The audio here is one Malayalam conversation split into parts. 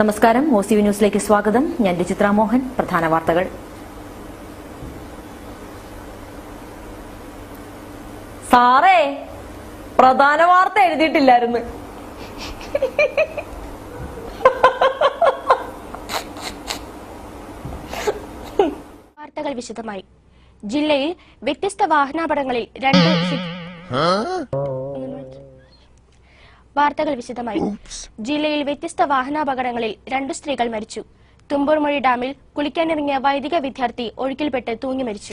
നമസ്കാരം, OCV ന്യൂസിലേക്ക് സ്വാഗതം. ഞാൻ രജിത്ര മോഹൻ. പ്രധാന വാർത്തകൾ. സാറേ, പ്രധാന വാർത്ത എഴുതിയിട്ടില്ലായിരുന്നു. വാർത്തകൾ വിശദമായി. ജില്ലയിൽ വ്യത്യസ്ത വാഹനാപകടങ്ങളിൽ രണ്ട് സ്ത്രീകൾ മരിച്ചു. തുമ്പൂർമൊഴി ഡാമിൽ കുളിക്കാനിറങ്ങിയ വൈദിക വിദ്യാർത്ഥി ഒഴുക്കിൽപ്പെട്ട് തൂങ്ങി മരിച്ചു.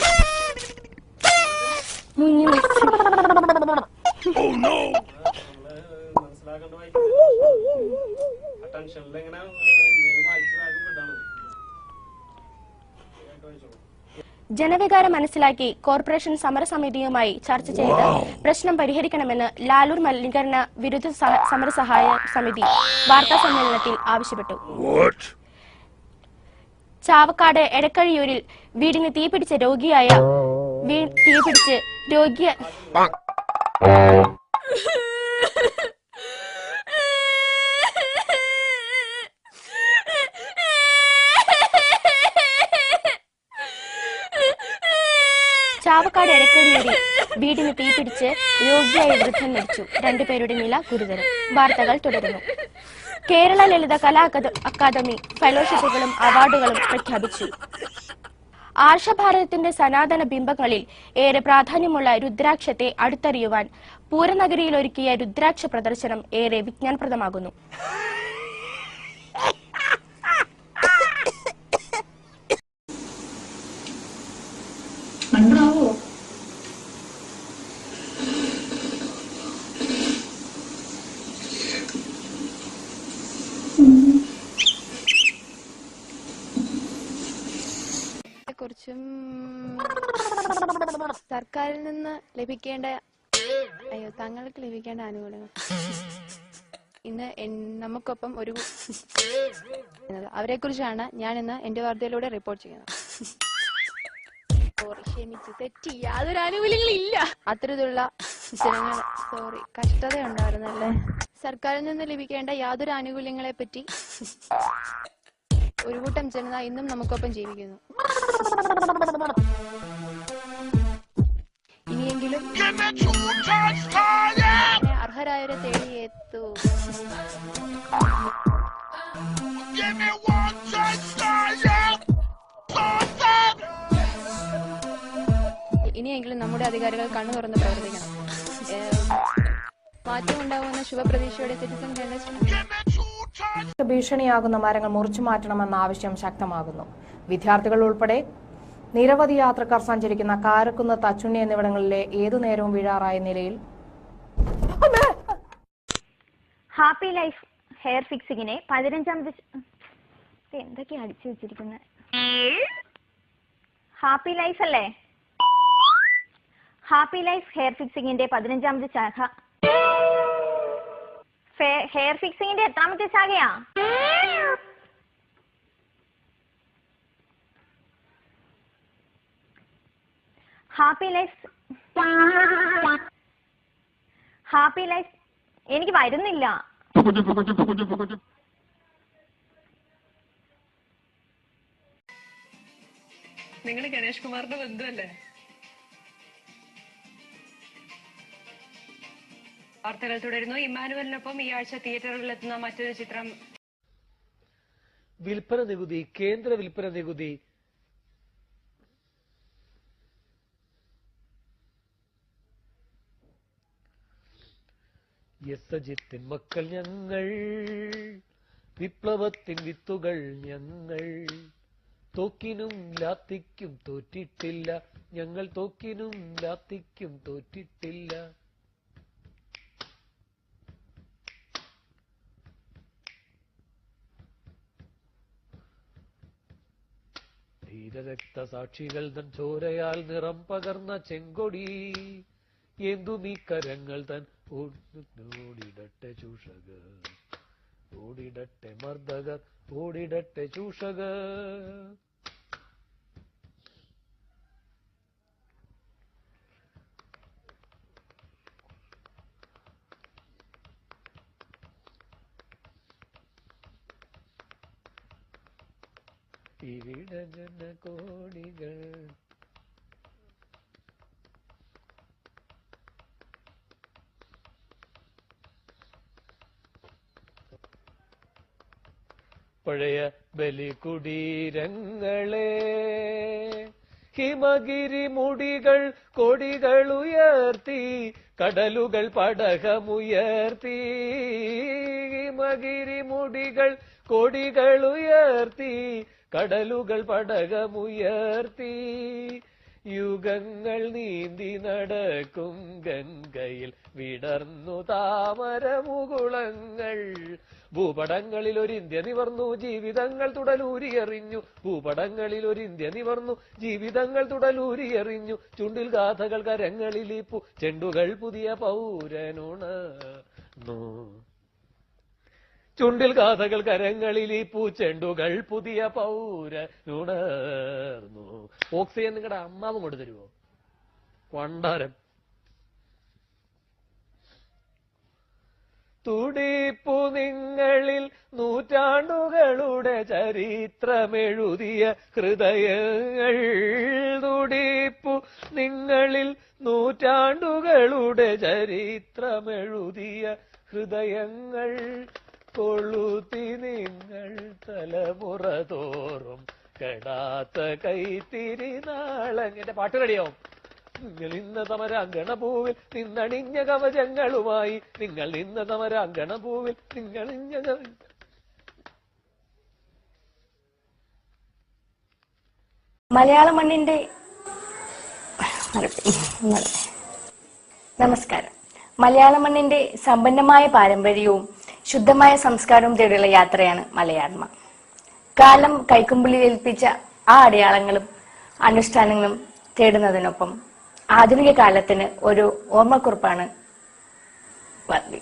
ജനവികാരം മനസ്സിലാക്കി കോർപ്പറേഷൻ സമരസമിതിയുമായി ചർച്ച ചെയ്ത് പ്രശ്നം പരിഹരിക്കണമെന്ന് ലാലൂർ മലിനീകരണ വിരുദ്ധ സമരസഹായ സമിതി വാർത്താസമ്മേളനത്തിൽ ആവശ്യപ്പെട്ടു. ചാവക്കാട് എടക്കഴിയൂരിൽ വീടിന് തീപിടിച്ച് രോഗിയായ വൃദ്ധൻ മരിച്ചു. രണ്ടുപേരുടെ നില ഗുരുതരം. വാർത്തകൾ തുടരുന്നു. കേരള ലളിത കലാ അക്കാദമി ഫെലോഷിപ്പുകളും അവാർഡുകളും പ്രഖ്യാപിച്ചു. ആർഷഭാരതത്തിന്റെ സനാതന ബിംബങ്ങളിൽ ഏറെ പ്രാധാന്യമുള്ള രുദ്രാക്ഷത്തെ അടുത്തറിയുവാൻ പൂരനഗരിയിൽ ഒരുക്കിയ രുദ്രാക്ഷ പ്രദർശനം ഏറെ വിജ്ഞാനപ്രദമാകുന്നു. കുറിച്ചും സർക്കാരിൽ നിന്ന് തങ്ങൾക്ക് ലഭിക്കേണ്ട ആനുകൂല്യങ്ങൾ ഇന്ന് നമുക്കൊപ്പം ഒരു അവരെ കുറിച്ചാണ് ഞാൻ ഇന്ന് എന്റെ വാർത്തയിലൂടെ റിപ്പോർട്ട് ചെയ്യുന്നത്. ക്ഷമിച്ചു, തെറ്റി, യാതൊരു ആനുകൂല്യങ്ങളും ഇല്ല. അത്തരത്തിലുള്ള ജനങ്ങൾ കഷ്ടത ഉണ്ടായിരുന്നല്ലേ. സർക്കാരിൽ നിന്ന് ലഭിക്കേണ്ട യാതൊരു ആനുകൂല്യങ്ങളെ പറ്റി ഒരു കൂട്ടം ജനത ഇന്നും നമുക്കൊപ്പം ജീവിക്കുന്നു. ഇനിയെങ്കിലും അർഹരായവരെ തേടിയെത്തൂ. ഇനിയെങ്കിലും നമ്മുടെ അധികാരികൾ കണ്ണു തുറന്ന് പ്രവർത്തിക്കണം. മാറ്റമുണ്ടാകുന്ന ശുഭപ്രതീക്ഷയോടെ സിറ്റിസൺ ഭീഷണിയാകുന്ന മരങ്ങൾ മുറിച്ചു മാറ്റണമെന്ന ആവശ്യം ശക്തമാകുന്നു. വിദ്യാർത്ഥികൾ ഉൾപ്പെടെ നിരവധി യാത്രക്കാർ സഞ്ചരിക്കുന്ന കാരക്കുന്ന്, തച്ചുണ്ണി എന്നിവിടങ്ങളിലെ ഏതു നേരവും വീഴാറായ നിലയിൽ ഹാപ്പി ലൈഫ് ഹെയർ ഫിക്സിങ്ങിനെ 15ാമത് എന്തൊക്കെയാ അടിച്ചു വെച്ചിരിക്കുന്നത്? ഹാപ്പി ലൈഫ് അല്ലേ? ഹാപ്പി ലൈഫ് ഹെയർ ഫിക്സിങ്ങിന്റെ 15ാമത് ശാഖ. ഹെയർ ഫിക്സിങ്ങിന്റെ എത്രാമത്തെ ശാഖയാ? ഹാപ്പി ലൈഫ് എനിക്ക് വരുന്നില്ല. നിങ്ങൾ ഗണേഷ് കുമാറിന്റെ ബന്ധുവല്ലേ? വാർത്തകൾ തുടരുന്നു. ഇമ്മാനുവലിനൊപ്പം ഈ ആഴ്ച തിയേറ്ററുകളിലെത്തുന്ന മറ്റൊരു ചിത്രം. വിൽപ്പന നികുതി, കേന്ദ്ര വിൽപ്പന നികുതി യസജിത്തിൻ മക്കൾ ഞങ്ങൾ, വിപ്ലവത്തിൻ വിത്തുകൾ ഞങ്ങൾ, തോക്കിനും ലാത്തിക്കും തോറ്റിട്ടില്ല, ഞങ്ങൾ തോക്കിനും ലാത്തിക്കും തോറ്റിട്ടില്ല. ധീരരക്തസാക്ഷികൾ തൻ ചോരയാൽ നിറം പകർന്ന ചെങ്കൊടി എന്തുമീ കരങ്ങൾ തൻ ഓടിടട്ടെ ചൂഷകർ, ഓടിടട്ടെ മർദ്ദകർ, ഓടിടട്ടെ ചൂഷകർ. ഇവിടെ ജനകോടികൾ. പഴയ ബലികുടീരങ്ങളെ ഹിമഗിരി മുടികൾ കൊടികൾ ഉയർത്തി, കടലുകൾ പടകമുയർത്തി. ഹിമഗിരി മുടികൾ കൊടികൾ ഉയർത്തി, കടലുകൾ പടകമുയർത്തി. യുഗങ്ങൾ നീന്തി നടക്കും ഗംഗയിൽ വിടർന്നു താമരമുകുളങ്ങൾ. ഭൂപടങ്ങളിൽ ഒരു ഇന്ത്യ നിവർന്നു, ജീവിതങ്ങൾ തുടലൂരിയെറിഞ്ഞു. ഭൂപടങ്ങളിൽ ഒരു ഇന്ത്യ നിവർന്നു, ജീവിതങ്ങൾ തുടലൂരിയെറിഞ്ഞു. ചുണ്ടിൽ ഗാഥകൾ കരങ്ങളിലിപ്പു, ചെണ്ടുകൾ പുതിയ പൗരനുണർന്നു. ചുണ്ടിൽ ഗാഥകൾ കരങ്ങളിലിപ്പു, ചെണ്ടുകൾ പുതിയ പൗരനുണർന്നു. ഓക്സിജൻ നിങ്ങളുടെ അമ്മാവും കൊണ്ട് തരുമോ? വണ്ടാരം. തുടിപ്പു നിങ്ങളിൽ നൂറ്റാണ്ടുകളുടെ ചരിത്രമെഴുതിയ ഹൃദയങ്ങൾ. തുടിപ്പു നിങ്ങളിൽ നൂറ്റാണ്ടുകളുടെ ചരിത്രമെഴുതിയ ഹൃദയങ്ങൾ. കൊളുത്തി നിങ്ങൾ തലമുറ തോറും കെടാത്ത കൈത്തിരി നാളങ്ങ. എന്റെ പാട്ട് റെഡിയാവും. നിങ്ങൾ ഇന്ന സമരാങ്കണഭൂവിൽ നിന്നണിഞ്ഞ കവചങ്ങളുമായി. നിങ്ങൾ ഇന്ന സമരാങ്കണഭൂവിൽ നിങ്ങളിഞ്ഞ മലയാള മണ്ണിന്റെ നമസ്കാരം. മലയാള മണ്ണിന്റെ സമ്പന്നമായ പാരമ്പര്യവും ശുദ്ധമായ സംസ്കാരവും തേടിയുള്ള യാത്രയാണ് മലയാണ്മ. കാലം കൈക്കുമ്പിളിൽ ഏൽപ്പിച്ച ആ അടയാളങ്ങളും അനുഷ്ഠാനങ്ങളും തേടുന്നതിനൊപ്പം ആധുനിക കാലത്തിന് ഒരു ഓർമ്മക്കുറിപ്പാണ് വർദ്ധി.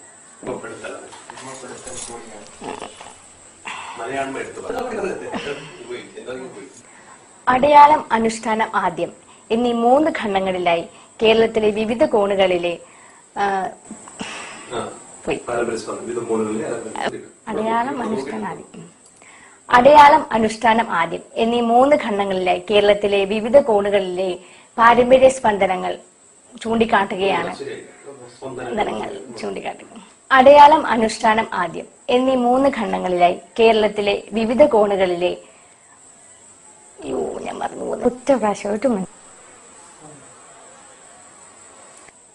അടയാളം, അനുഷ്ഠാനം, ആദ്യം എന്നീ 3 ഖണ്ഡങ്ങളിലായി കേരളത്തിലെ വിവിധ കോണുകളിലെ അടയാളം, അനുഷ്ഠാനം, ആദ്യം എന്നീ 3 ഖണ്ഡങ്ങളിലായി കേരളത്തിലെ വിവിധ കോണുകളിലെ പാരമ്പര്യ സ്പന്ദനങ്ങൾ ചൂണ്ടിക്കാട്ടുകയാണ്. അടയാളം, അനുഷ്ഠാനം, ആദ്യം എന്നീ 3 ഖണ്ഡങ്ങളിലായി കേരളത്തിലെ വിവിധ കോണുകളിലെ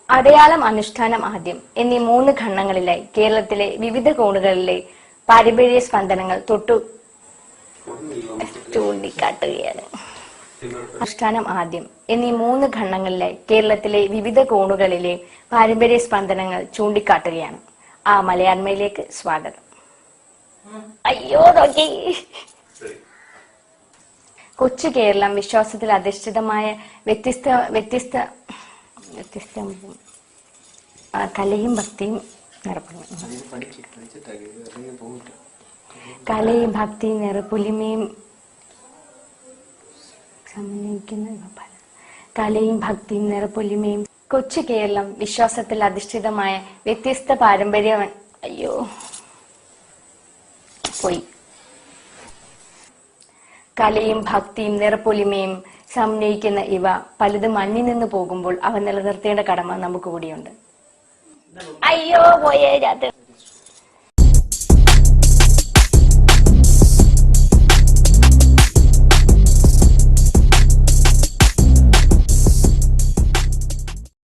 അടയാളം, അനുഷ്ഠാനം, ആദ്യം എന്നീ 3 ഖണ്ഡങ്ങളിലായി കേരളത്തിലെ വിവിധ കോണുകളിലെ പാരമ്പര്യ സ്പന്ദനങ്ങൾ ചൂണ്ടിക്കാട്ടുകയാണ്. അനുഷ്ഠാനം, ആദ്യം എന്നീ 3 ഖണ്ഡങ്ങളിലായി കേരളത്തിലെ വിവിധ കോണുകളിലെ പാരമ്പര്യ സ്പന്ദനങ്ങൾ ചൂണ്ടിക്കാട്ടുകയാണ്. ആ മലയാണ്മയിലേക്ക് സ്വാഗതം. അയ്യോ നോക്കി. കൊച്ചു കേരളം വിശ്വാസത്തിൽ അധിഷ്ഠിതമായ വ്യത്യസ്ത കലയും ഭക്തിയും കലയും ഭക്തിയും നിറപ്പൊലിമയും കൊച്ചു കേരളം വിശ്വാസത്തിൽ അധിഷ്ഠിതമായ വ്യത്യസ്ത പാരമ്പര്യ കലയും ഭക്തിയും നിറപ്പൊലിമയും സമന്വയിക്കുന്ന ഇവ പലതും അന്യം നിന്ന് പോകുമ്പോൾ അവ നിലനിർത്തേണ്ട കടമ നമുക്ക് കൂടിയുണ്ട്. അയ്യോ പോയത്